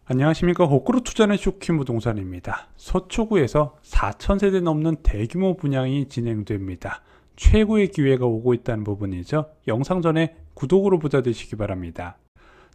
안녕하십니까. 거꾸로 투자는 쇼킹 부동산입니다. 서초구에서 4,000세대 넘는 대규모 분양이 진행됩니다. 최고의 기회가 오고 있다는 부분이죠. 영상 전에 구독으로 부자 되시기 바랍니다.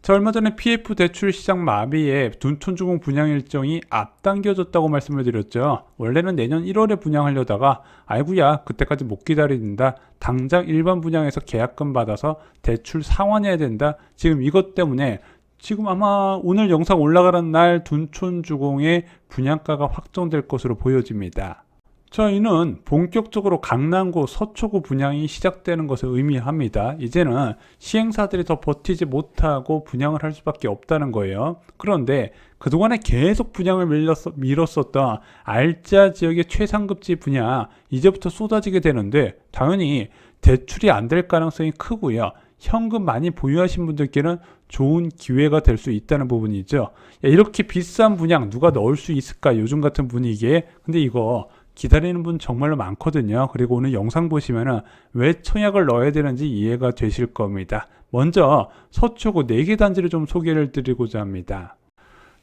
자, 얼마 전에 PF 대출 시장 마비에 둔촌주공 분양 일정이 앞당겨졌다고 말씀을 드렸죠. 원래는 내년 1월에 분양하려다가 아이고야 그때까지 못 기다린다. 당장 일반 분양에서 계약금 받아서 대출 상환해야 된다. 지금 이것 때문에 지금 아마 오늘 영상 올라가는 날 둔촌주공의 분양가가 확정될 것으로 보여집니다. 자, 이는 본격적으로 강남구, 서초구 분양이 시작되는 것을 의미합니다. 이제는 시행사들이 더 버티지 못하고 분양을 할 수밖에 없다는 거예요. 그런데 그동안에 계속 분양을 미뤘었던 알짜 지역의 최상급지 분양 이제부터 쏟아지게 되는데 당연히 대출이 안 될 가능성이 크고요. 현금 많이 보유하신 분들께는 좋은 기회가 될 수 있다는 부분이죠. 이렇게 비싼 분양 누가 넣을 수 있을까? 요즘 같은 분위기에. 근데 이거 기다리는 분 정말로 많거든요. 그리고 오늘 영상 보시면은 왜 청약을 넣어야 되는지 이해가 되실 겁니다. 먼저 서초구 4개 단지를 좀 소개를 드리고자 합니다.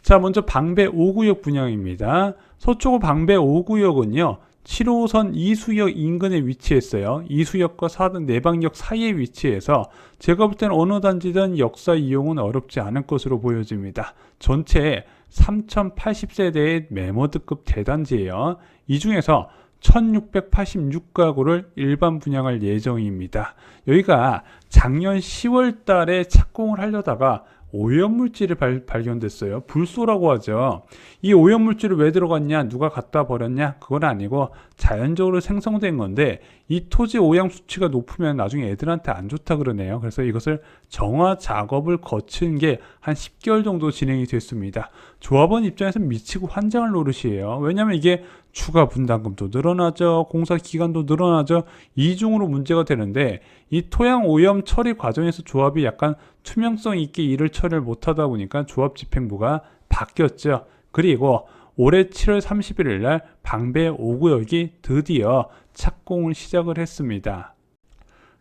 자, 먼저 방배 5구역 분양입니다. 서초구 방배 5구역은요. 7호선 이수역 인근에 위치했어요. 이수역과 내방역 사이에 위치해서 제가 볼 때는 어느 단지든 역사 이용은 어렵지 않을 것으로 보여집니다. 전체 3080세대의 매머드급 대단지예요. 이 중에서 1686가구를 일반 분양할 예정입니다. 여기가 작년 10월 달에 착공을 하려다가 오염물질이 발견됐어요. 불소라고 하죠. 이 오염물질이 왜 들어갔냐, 누가 갖다 버렸냐, 그건 아니고 자연적으로 생성된 건데 이 토지 오염 수치가 높으면 나중에 애들한테 안 좋다 그러네요. 그래서 이것을 정화 작업을 거친 게 한 10개월 정도 진행이 됐습니다. 조합원 입장에서 미치고 환장할 노릇이에요. 왜냐하면 이게 추가 분담금도 늘어나죠. 공사 기간도 늘어나죠. 이중으로 문제가 되는데 이 토양 오염 처리 과정에서 조합이 약간 투명성 있게 일을 처리를 못하다 보니까 조합 집행부가 바뀌었죠. 그리고 올해 7월 31일 날 방배 5구역이 드디어 착공을 시작을 했습니다.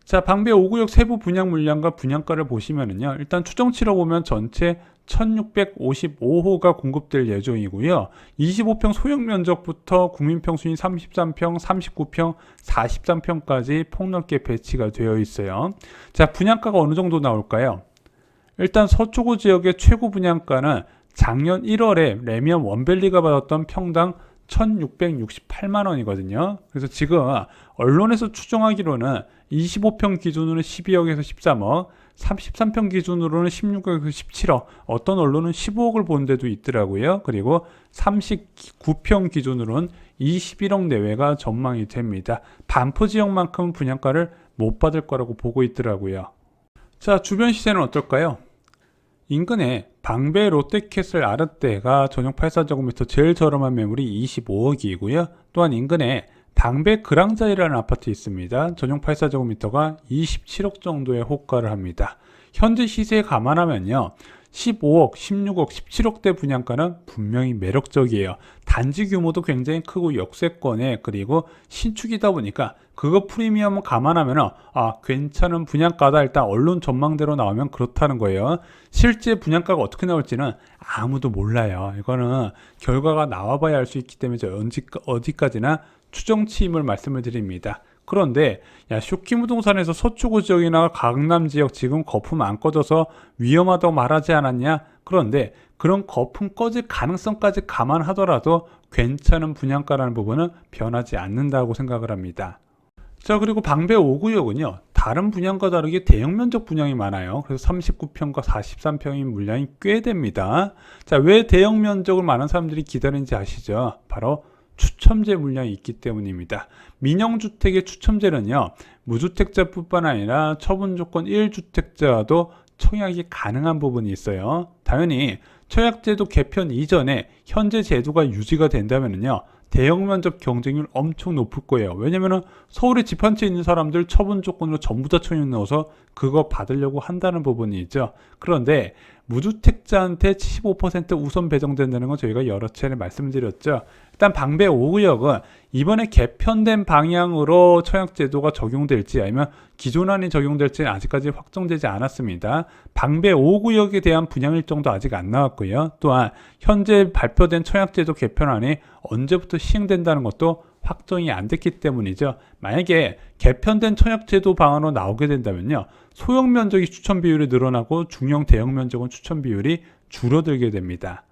자, 방배 5구역 세부 분양 물량과 분양가를 보시면은요. 일단 추정치로 보면 전체 1655호가 공급될 예정이고요. 25평 소형 면적부터 국민평수인 33평, 39평, 43평까지 폭넓게 배치가 되어 있어요. 자, 분양가가 어느 정도 나올까요? 일단 서초구 지역의 최고 분양가는 작년 1월에 레미안 원밸리가 받았던 평당 1668만 원이거든요. 그래서 지금 언론에서 추정하기로는 25평 기준으로는 12억에서 13억, 33평 기준으로는 16억에서 17억, 어떤 언론은 15억을 본 데도 있더라고요. 그리고 39평 기준으로는 21억 내외가 전망이 됩니다. 반포 지역만큼 분양가를 못 받을 거라고 보고 있더라고요. 자, 주변 시세는 어떨까요? 인근에 방배 롯데캐슬 아르떼가 전용 84제곱미터 제일 저렴한 매물이 25억이고요. 또한 인근에 방배 그랑자이라는 아파트 있습니다. 전용 84제곱미터가 27억 정도의 호가를 합니다. 현재 시세에 감안하면요. 15억, 16억, 17억대 분양가는 분명히 매력적이에요. 단지 규모도 굉장히 크고 역세권에 그리고 신축이다 보니까 그거 프리미엄을 감안하면 괜찮은 분양가다. 일단 언론 전망대로 나오면 그렇다는 거예요. 실제 분양가가 어떻게 나올지는 아무도 몰라요. 이거는 결과가 나와봐야 알 수 있기 때문에 어디까지나 추정치임을 말씀을 드립니다. 그런데 쇼킹 부동산에서 서초구 지역이나 강남 지역 지금 거품 안 꺼져서 위험하다고 말하지 않았냐? 그런데 그런 거품 꺼질 가능성까지 감안하더라도 괜찮은 분양가라는 부분은 변하지 않는다고 생각을 합니다. 자, 그리고 방배 5구역은요. 다른 분양과 다르게 대형 면적 분양이 많아요. 그래서 39평과 43평인 물량이 꽤 됩니다. 자, 왜 대형 면적을 많은 사람들이 기다리는지 아시죠? 바로 추첨제 물량이 있기 때문입니다. 민영주택의 추첨제는요. 무주택자뿐만 아니라 처분조건 1주택자도 청약이 가능한 부분이 있어요. 당연히 청약제도 개편 이전에 현재 제도가 유지가 된다면요. 대형 면적 경쟁률 엄청 높을 거예요. 왜냐면은 서울에 집 한 채 있는 사람들 처분 조건으로 전부 다 청약 넣어서 그거 받으려고 한다는 부분이 있죠. 그런데 무주택자한테 75% 우선 배정된다는 건 저희가 여러 차례 말씀드렸죠. 일단 방배 5구역은 이번에 개편된 방향으로 청약제도가 적용될지 아니면 기존 안이 적용될지는 아직까지 확정되지 않았습니다. 방배 5구역에 대한 분양 일정도 아직 안 나왔고요. 또한 현재 발표된 청약제도 개편안이 언제부터 시행된다는 것도 확정이 안 됐기 때문이죠. 만약에 개편된 청약제도 방안으로 나오게 된다면요, 소형 면적이 추천 비율이 늘어나고 중형 대형 면적은 추천 비율이 줄어들게 됩니다.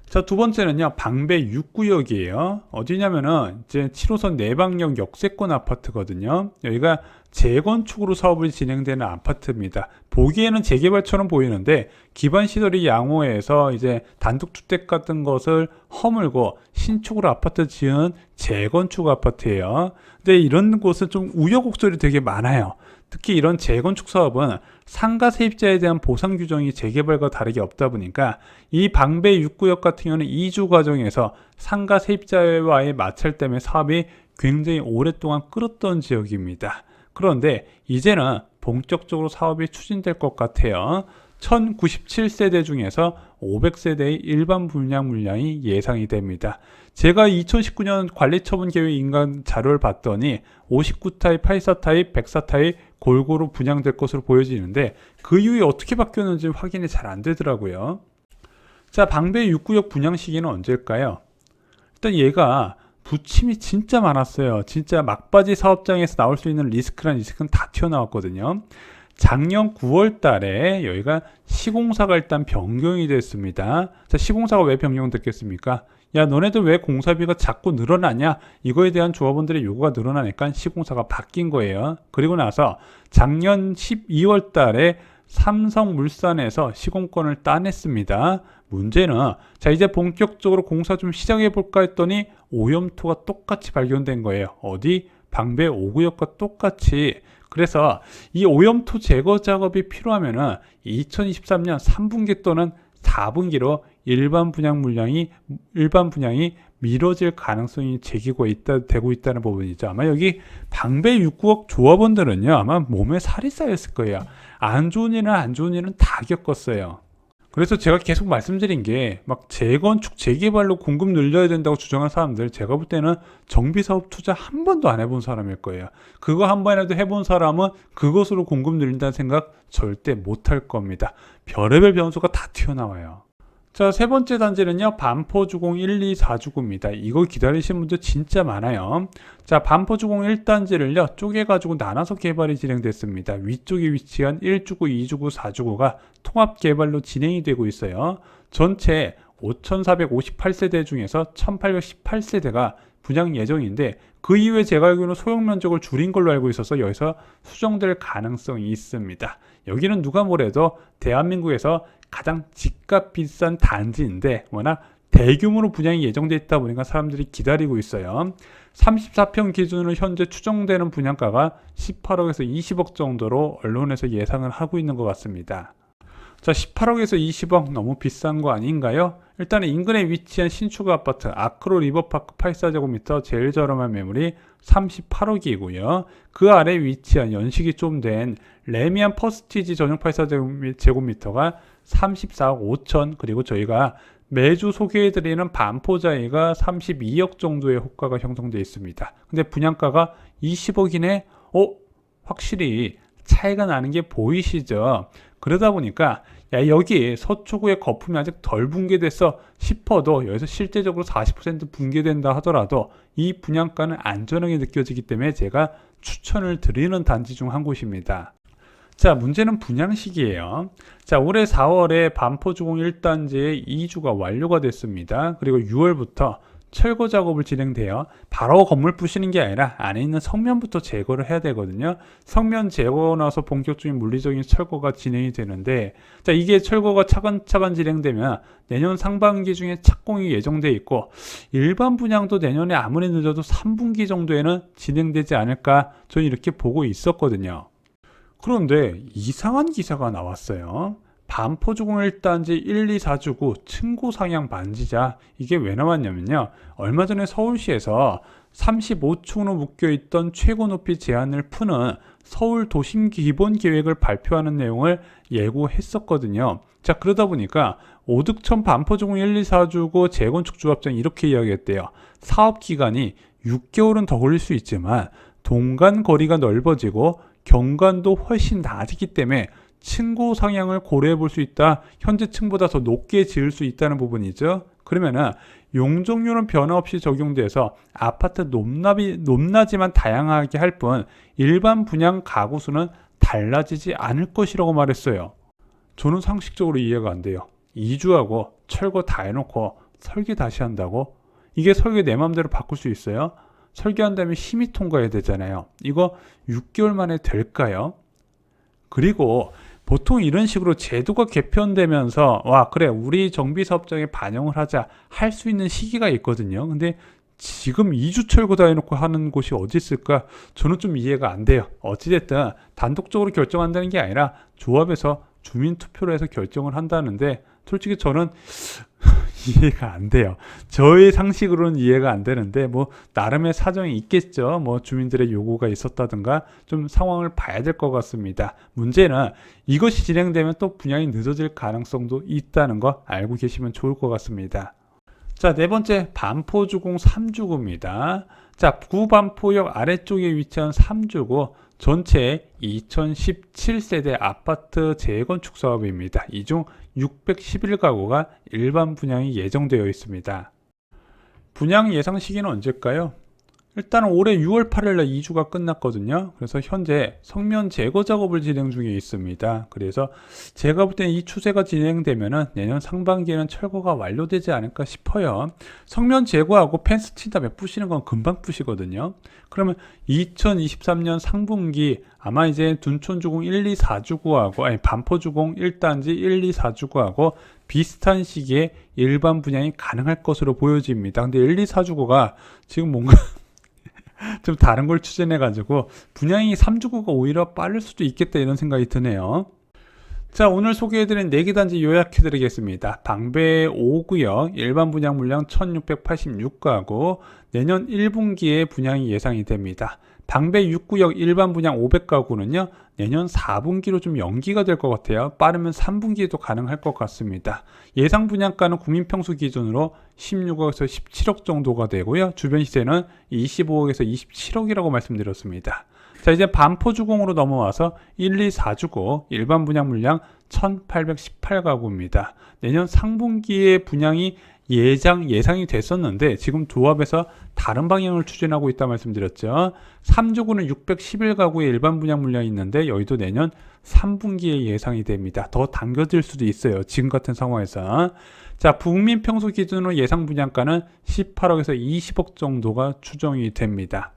자, 두 번째는요, 방배 6구역이에요. 어디냐면은 이제 7호선 내방역 역세권 아파트거든요. 여기가 재건축으로 사업이 진행되는 아파트입니다. 보기에는 재개발처럼 보이는데 기반 시설이 양호해서 이제 단독주택 같은 것을 허물고 신축으로 아파트 지은 재건축 아파트예요. 근데 이런 곳은 좀 우여곡절이 되게 많아요. 특히 이런 재건축 사업은 상가 세입자에 대한 보상 규정이 재개발과 다르게 없다 보니까 이 방배 6구역 같은 경우는 이주 과정에서 상가 세입자와의 마찰 때문에 사업이 굉장히 오랫동안 끌었던 지역입니다. 그런데 이제는 본격적으로 사업이 추진될 것 같아요. 1097세대 중에서 500세대의 일반 분양 물량이 예상이 됩니다. 제가 2019년 관리처분 계획 인간 자료를 봤더니 59타입, 84타입, 104타입 골고루 분양될 것으로 보여지는데 그 이후에 어떻게 바뀌었는지 확인이 잘 안 되더라고요. 자, 방배 6구역 분양 시기는 언제일까요? 일단 얘가 부침이 진짜 많았어요. 진짜 막바지 사업장에서 나올 수 있는 리스크는 다 튀어나왔거든요. 작년 9월 달에 여기가 시공사가 일단 변경이 됐습니다. 자, 시공사가 왜 변경됐겠습니까? 야, 너네들 왜 공사비가 자꾸 늘어나냐? 이거에 대한 조합원들의 요구가 늘어나니까 시공사가 바뀐 거예요. 그리고 나서 작년 12월 달에 삼성물산에서 시공권을 따냈습니다. 문제는 자, 이제 본격적으로 공사 좀 시작해 볼까 했더니 오염토가 똑같이 발견된 거예요. 어디? 방배 5구역과 똑같이. 그래서 이 오염토 제거 작업이 필요하면은 2023년 3분기 또는 4분기로 일반 분양이 미뤄질 가능성이 되고 있다는 부분이죠. 아마 여기 방배 6구역 조합원들은요, 아마 몸에 살이 쌓였을 거예요. 안 좋은 일은 다 겪었어요. 그래서 제가 계속 말씀드린 게 막 재건축, 재개발로 공급 늘려야 된다고 주장하는 사람들, 제가 볼 때는 정비사업 투자 한 번도 안 해본 사람일 거예요. 그거 한 번이라도 해본 사람은 그것으로 공급 늘린다는 생각 절대 못 할 겁니다. 별의별 변수가 다 튀어나와요. 자, 세 번째 단지는요, 반포주공 1, 2, 4주구입니다. 이거 기다리시는 분들 진짜 많아요. 자, 반포주공 1단지를요, 쪼개가지고 나눠서 개발이 진행됐습니다. 위쪽에 위치한 1주구, 2주구, 4주구가 통합 개발로 진행이 되고 있어요. 전체 5,458세대 중에서 1,818세대가 분양 예정인데 그 이후에 제가 알기로는 소형 면적을 줄인 걸로 알고 있어서 여기서 수정될 가능성이 있습니다. 여기는 누가 뭐래도 대한민국에서 가장 집값 비싼 단지인데 워낙 대규모로 분양이 예정돼 있다 보니까 사람들이 기다리고 있어요. 34평 기준으로 현재 추정되는 분양가가 18억에서 20억 정도로 언론에서 예상을 하고 있는 것 같습니다. 자, 18억에서 20억 너무 비싼 거 아닌가요? 일단은 인근에 위치한 신축 아파트 아크로 리버파크 84제곱미터 제일 저렴한 매물이 38억이고요. 그 아래 위치한 연식이 좀 된 레미안 퍼스티지 전용 84제곱미터가 34억 5천, 그리고 저희가 매주 소개해드리는 반포자이가 32억 정도의 호가가 형성되어 있습니다. 근데 분양가가 20억이네? 확실히 차이가 나는 게 보이시죠? 그러다 보니까 야, 여기 서초구의 거품이 아직 덜 붕괴됐어 싶어도 여기서 실제적으로 40% 붕괴된다 하더라도 이 분양가는 안전하게 느껴지기 때문에 제가 추천을 드리는 단지 중 한 곳입니다. 자, 문제는 분양 시기예요. 자, 올해 4월에 반포주공 1단지의 2주가 완료가 됐습니다. 그리고 6월부터 철거 작업을 진행돼요. 바로 건물 부시는 게 아니라 안에 있는 성면부터 제거를 해야 되거든요. 성면 제거 나서 본격적인 물리적인 철거가 진행이 되는데, 자, 이게 철거가 차근차근 진행되면 내년 상반기 중에 착공이 예정돼 있고 일반 분양도 내년에 아무리 늦어도 3분기 정도에는 진행되지 않을까 저는 이렇게 보고 있었거든요. 그런데 이상한 기사가 나왔어요. 반포주공 1단지 1, 2, 4주구 층고 상향 반지자, 이게 왜 나왔냐면요, 얼마 전에 서울시에서 35층으로 묶여있던 최고 높이 제한을 푸는 서울 도심 기본 계획을 발표하는 내용을 예고했었거든요. 자, 그러다 보니까 오득천 반포주공 1, 2, 4주고 재건축 조합장이 이렇게 이야기했대요. 사업 기간이 6개월은 더 걸릴 수 있지만 동간 거리가 넓어지고 경관도 훨씬 낮기 때문에 층고 상향을 고려해 볼 수 있다. 현재 층보다 더 높게 지을 수 있다는 부분이죠. 그러면은 용적률은 변화 없이 적용돼서 아파트 높낮이만 다양하게 할 뿐 일반 분양 가구 수는 달라지지 않을 것이라고 말했어요. 저는 상식적으로 이해가 안 돼요. 이주하고 철거 다 해놓고 설계 다시 한다고? 이게 설계 내 맘대로 바꿀 수 있어요? 설계한다면 심의 통과해야 되잖아요. 이거 6개월 만에 될까요? 그리고 보통 이런 식으로 제도가 개편되면서 와 그래 우리 정비사업장에 반영을 하자 할 수 있는 시기가 있거든요. 근데 지금 2주 철거 다 해놓고 하는 곳이 어디 있을까? 저는 좀 이해가 안 돼요. 어찌됐든 단독적으로 결정한다는 게 아니라 조합에서 주민투표로 해서 결정을 한다는데 솔직히 저는 이해가 안 돼요. 저의 상식으로는 이해가 안 되는데 뭐 나름의 사정이 있겠죠. 뭐 주민들의 요구가 있었다든가 좀 상황을 봐야 될 것 같습니다. 문제는 이것이 진행되면 또 분양이 늦어질 가능성도 있다는 거 알고 계시면 좋을 것 같습니다. 자, 네 번째 반포주공 3주구입니다. 자, 구반포역 아래쪽에 위치한 3주구 전체 2017세대 아파트 재건축 사업입니다. 이 중 611가구가 일반 분양이 예정되어 있습니다. 분양 예상 시기는 언제일까요? 일단 올해 6월 8일 날 2주가 끝났거든요. 그래서 현재 성면 제거 작업을 진행 중에 있습니다. 그래서 제가 볼 때는 이 추세가 진행되면은 내년 상반기에는 철거가 완료되지 않을까 싶어요. 성면 제거하고 펜스 친 다음에 부시는 건 금방 부시거든요. 그러면 2023년 상분기 아마 이제 둔촌주공 1, 2, 4주구하고 아니 반포주공 1단지 1, 2, 4주구하고 비슷한 시기에 일반 분양이 가능할 것으로 보여집니다. 근데 1, 2, 4주구가 지금 뭔가 좀 다른 걸 추진해가지고 분양이 3주구가 오히려 빠를 수도 있겠다 이런 생각이 드네요. 자, 오늘 소개해드린 4개 단지 요약해드리겠습니다. 방배 5구역 일반 분양 물량 1686가구 내년 1분기에 분양이 예상이 됩니다. 방배 6구역 일반 분양 500가구는요 내년 4분기로 좀 연기가 될 것 같아요. 빠르면 3분기에도 가능할 것 같습니다. 예상 분양가는 국민평수 기준으로 16억에서 17억 정도가 되고요. 주변 시세는 25억에서 27억이라고 말씀드렸습니다. 자, 이제 반포주공으로 넘어와서 1, 2, 4주고 일반 분양 물량 1818가구입니다. 내년 상분기에 분양이 예상이 됐었는데 지금 조합에서 다른 방향을 추진하고 있다 말씀드렸죠. 3주구는 611가구의 일반 분양 물량이 있는데 여기도 내년 3분기에 예상이 됩니다. 더 당겨질 수도 있어요. 지금 같은 상황에서. 자, 국민 평소 기준으로 예상 분양가는 18억에서 20억 정도가 추정이 됩니다.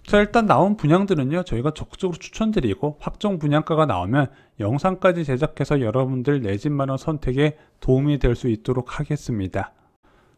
자, 일단 나온 분양들은요 저희가 적극적으로 추천드리고 확정 분양가가 나오면 영상까지 제작해서 여러분들 내 집 마련 선택에 도움이 될 수 있도록 하겠습니다.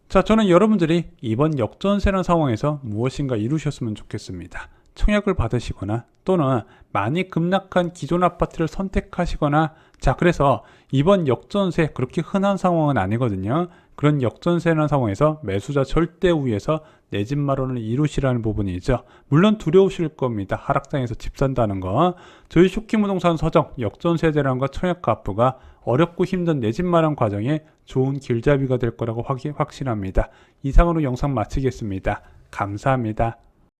자, 저는 여러분들이 이번 역전세라는 상황에서 무엇인가 이루셨으면 좋겠습니다. 청약을 받으시거나 또는 많이 급락한 기존 아파트를 선택하시거나 자, 그래서 이번 역전세 그렇게 흔한 상황은 아니거든요. 그런 역전세라는 상황에서 매수자 절대 우위에서 내 집 마련을 이루시라는 부분이죠. 물론 두려우실 겁니다. 하락장에서 집 산다는 거. 저희 쇼키부동산 서정 역전세 대란과 청약가 합부가 어렵고 힘든 내 집 마련 과정에 좋은 길잡이가 될 거라고 확신합니다. 이상으로 영상 마치겠습니다. 감사합니다.